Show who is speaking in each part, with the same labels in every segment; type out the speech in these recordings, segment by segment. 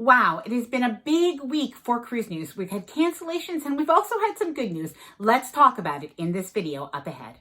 Speaker 1: Wow, it has been a big week for cruise news. We've had cancellations and we've also had some good news. Let's talk about it in this video up ahead.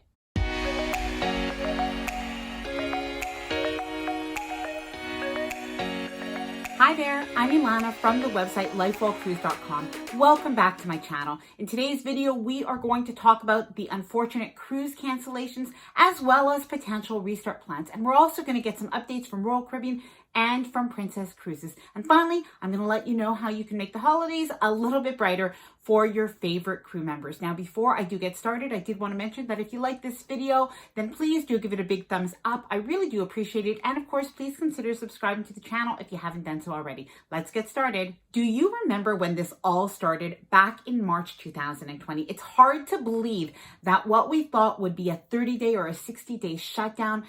Speaker 1: Hi there, I'm Ilana from the website lifewellcruise.com. Welcome back to my channel. In today's video, we are going to talk about the unfortunate cruise cancellations as well as potential restart plans. And we're also going to get some updates from Royal Caribbean and from Princess Cruises. And finally, I'm going to let you know how you can make the holidays a little bit brighter for your favorite crew members. Now, before I do get started, I did want to mention that if you like this video, then please do give it a big thumbs up. I really do appreciate it. And of course, please consider subscribing to the channel if you haven't done so already. Let's get started. Do you remember when this all started back in March 2020? It's hard to believe that what we thought would be a 30-day or a 60-day shutdown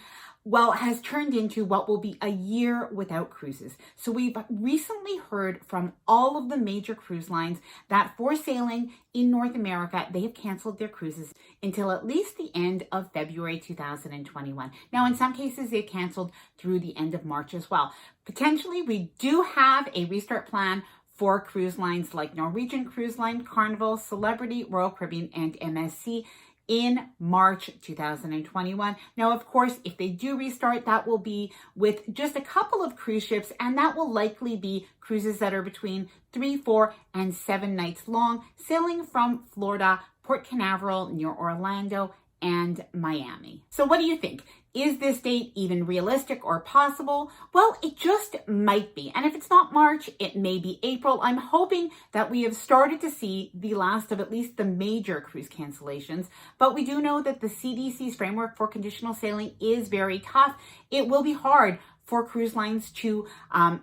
Speaker 1: has turned into what will be a year without cruises. So we've recently heard from all of the major cruise lines that for sailing in North America, they have canceled their cruises until at least the end of February 2021. Now, in some cases, they've canceled through the end of March as well. Potentially, we do have a restart plan for cruise lines like Norwegian Cruise Line, Carnival, Celebrity, Royal Caribbean, and MSC in March 2021. Now, of course, if they do restart, that will be with just a couple of cruise ships, and that will likely be cruises that are between 3, 4, and 7 nights long, sailing from Florida, Port Canaveral, near Orlando, and Miami. So what do you think? Is this date even realistic or possible? Well, it just might be. And if it's not March, it may be April. I'm hoping that we have started to see the last of at least the major cruise cancellations. But we do know that the CDC's framework for conditional sailing is very tough. It will be hard for cruise lines to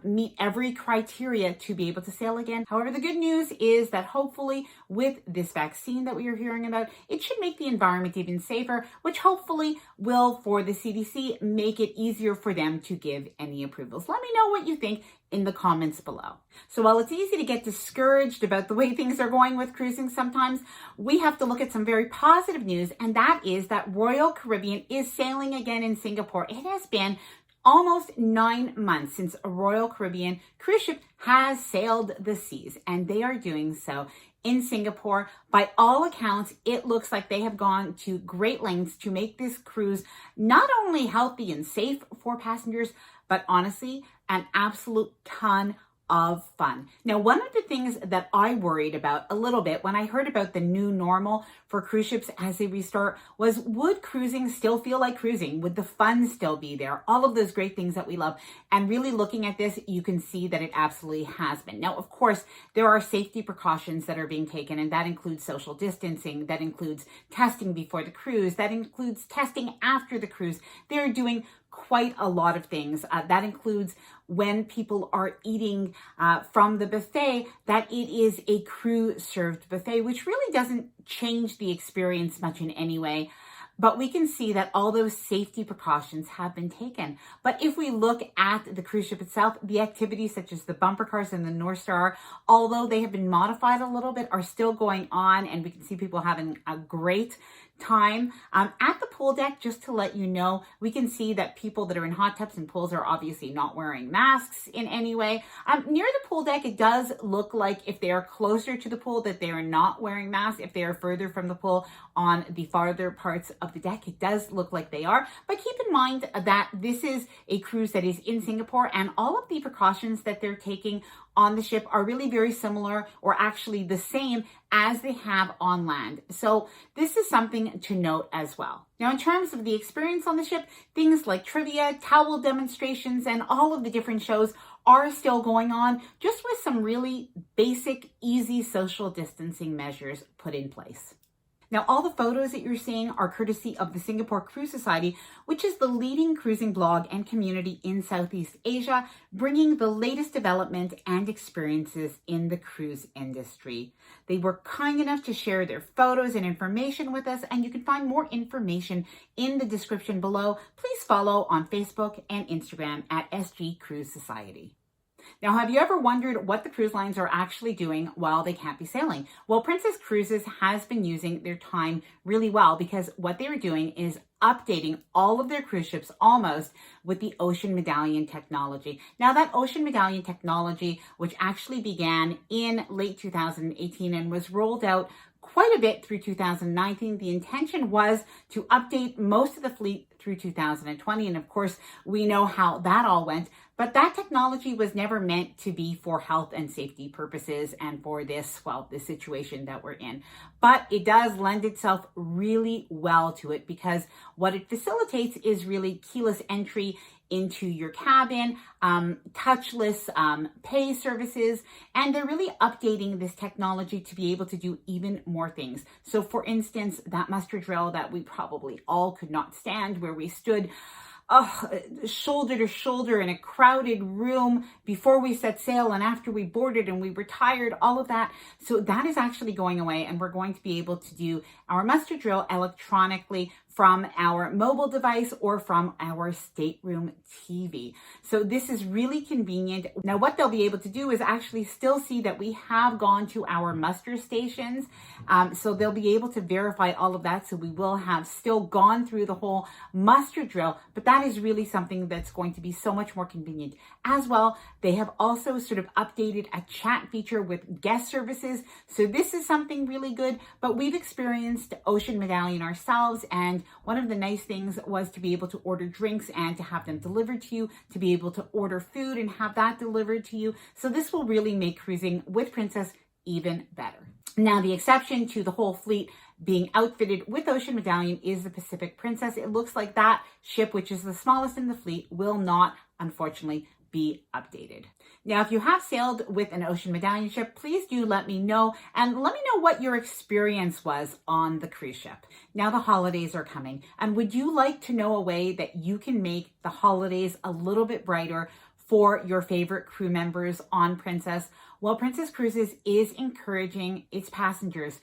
Speaker 1: meet every criteria to be able to sail again. However, the good news is that hopefully with this vaccine that we are hearing about, it should make the environment even safer, which hopefully will, for the CDC, make it easier for them to give any approvals. Let me know what you think in the comments below. So while it's easy to get discouraged about the way things are going with cruising sometimes, we have to look at some very positive news, and that is that Royal Caribbean is sailing again in Singapore. It has been almost 9 months since a Royal Caribbean cruise ship has sailed the seas, and they are doing so in Singapore. By all accounts, it looks like they have gone to great lengths to make this cruise not only healthy and safe for passengers, but honestly, an absolute ton of fun. Now, one of the things that I worried about a little bit when I heard about the new normal for cruise ships as they restart was, would cruising still feel like cruising? Would the fun still be there? All of those great things that we love. And really looking at this, you can see that it absolutely has been. Now, of course, there are safety precautions that are being taken, and that includes social distancing, that includes testing before the cruise, that includes testing after the cruise. They're doing quite a lot of things. That includes when people are eating from the buffet, that it is a crew served buffet, which really doesn't change the experience much in any way. But we can see that all those safety precautions have been taken. But if we look at the cruise ship itself, the activities such as the bumper cars and the North Star, although they have been modified a little bit, are still going on, and we can see people having a great time. At the pool deck, just to let you know, we can see that people that are in hot tubs and pools are obviously not wearing masks in any way. Near the pool deck, it does look like if they are closer to the pool that they are not wearing masks. If they are further from the pool on the farther parts of the deck, it does look like they are. But keep in mind that this is a cruise that is in Singapore, and all of the precautions that they're taking on the ship are really very similar, or actually the same as they have on land. So this is something to note as well. Now, in terms of the experience on the ship, things like trivia, towel demonstrations, and all of the different shows are still going on, just with some really basic, easy social distancing measures put in place. Now, all the photos that you're seeing are courtesy of the Singapore Cruise Society, which is the leading cruising blog and community in Southeast Asia, bringing the latest development and experiences in the cruise industry. They were kind enough to share their photos and information with us, and you can find more information in the description below. Please follow on Facebook and Instagram at SG Cruise Society. Now, have you ever wondered what the cruise lines are actually doing while they can't be sailing? Well, Princess Cruises has been using their time really well, because what they were doing is updating all of their cruise ships almost with the Ocean Medallion technology. Now, that Ocean Medallion technology, which actually began in late 2018 and was rolled out quite a bit through 2019. The intention was to update most of the fleet through 2020. And of course, we know how that all went. But that technology was never meant to be for health and safety purposes and for this situation that we're in. But it does lend itself really well to it, because what it facilitates is really keyless entry into your cabin, touchless pay services, and they're really updating this technology to be able to do even more things. So for instance, that muster drill that we probably all could not stand, where we stood shoulder to shoulder in a crowded room before we set sail and after we boarded and we were tired, all of that. So that is actually going away, and we're going to be able to do our muster drill electronically from our mobile device or from our stateroom TV. So this is really convenient. Now, what they'll be able to do is actually still see that we have gone to our muster stations. So they'll be able to verify all of that. So we will have still gone through the whole muster drill, but that is really something that's going to be so much more convenient. As well, they have also sort of updated a chat feature with guest services. So this is something really good, but we've experienced Ocean Medallion ourselves, and one of the nice things was to be able to order drinks and to have them delivered to you, to be able to order food and have that delivered to you. So this will really make cruising with Princess even better. Now, the exception to the whole fleet being outfitted with Ocean Medallion is the Pacific Princess. It looks like that ship, which is the smallest in the fleet, will not, unfortunately, be updated. Now, if you have sailed with an Ocean Medallion ship, please do let me know, and let me know what your experience was on the cruise ship. Now the holidays are coming, and would you like to know a way that you can make the holidays a little bit brighter for your favorite crew members on Princess? Well, Princess Cruises is encouraging its passengers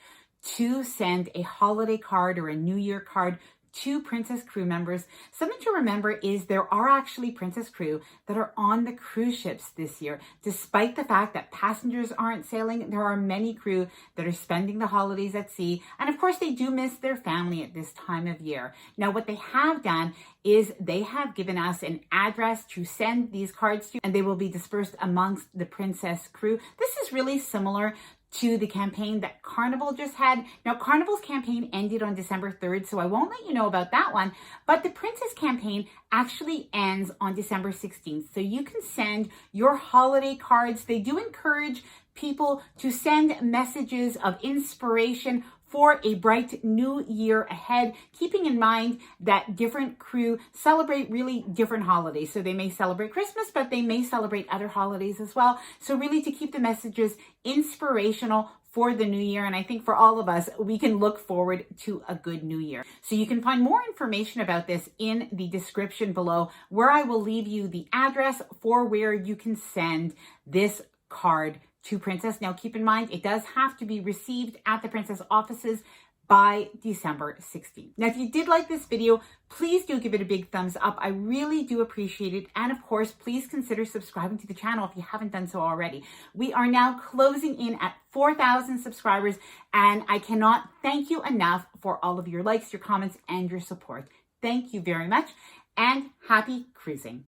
Speaker 1: to send a holiday card or a New Year card to Princess crew members. Something to remember is there are actually Princess crew that are on the cruise ships this year. Despite the fact that passengers aren't sailing, there are many crew that are spending the holidays at sea. And of course, they do miss their family at this time of year. Now, what they have done is they have given us an address to send these cards to, and they will be dispersed amongst the Princess crew. This is really similar to the campaign that Carnival just had. Now, Carnival's campaign ended on December 3rd, so I won't let you know about that one, but the Princess campaign actually ends on December 16th. So you can send your holiday cards. They do encourage people to send messages of inspiration for a bright new year ahead, keeping in mind that different crew celebrate really different holidays. So they may celebrate Christmas, but they may celebrate other holidays as well. So really to keep the messages inspirational for the new year. And I think for all of us, we can look forward to a good new year. So you can find more information about this in the description below, where I will leave you the address for where you can send this card to Princess. Now, keep in mind, it does have to be received at the Princess offices by December 16th. Now, if you did like this video, please do give it a big thumbs up. I really do appreciate it. And of course, please consider subscribing to the channel if you haven't done so already. We are now closing in at 4,000 subscribers, and I cannot thank you enough for all of your likes, your comments, and your support. Thank you very much, and happy cruising.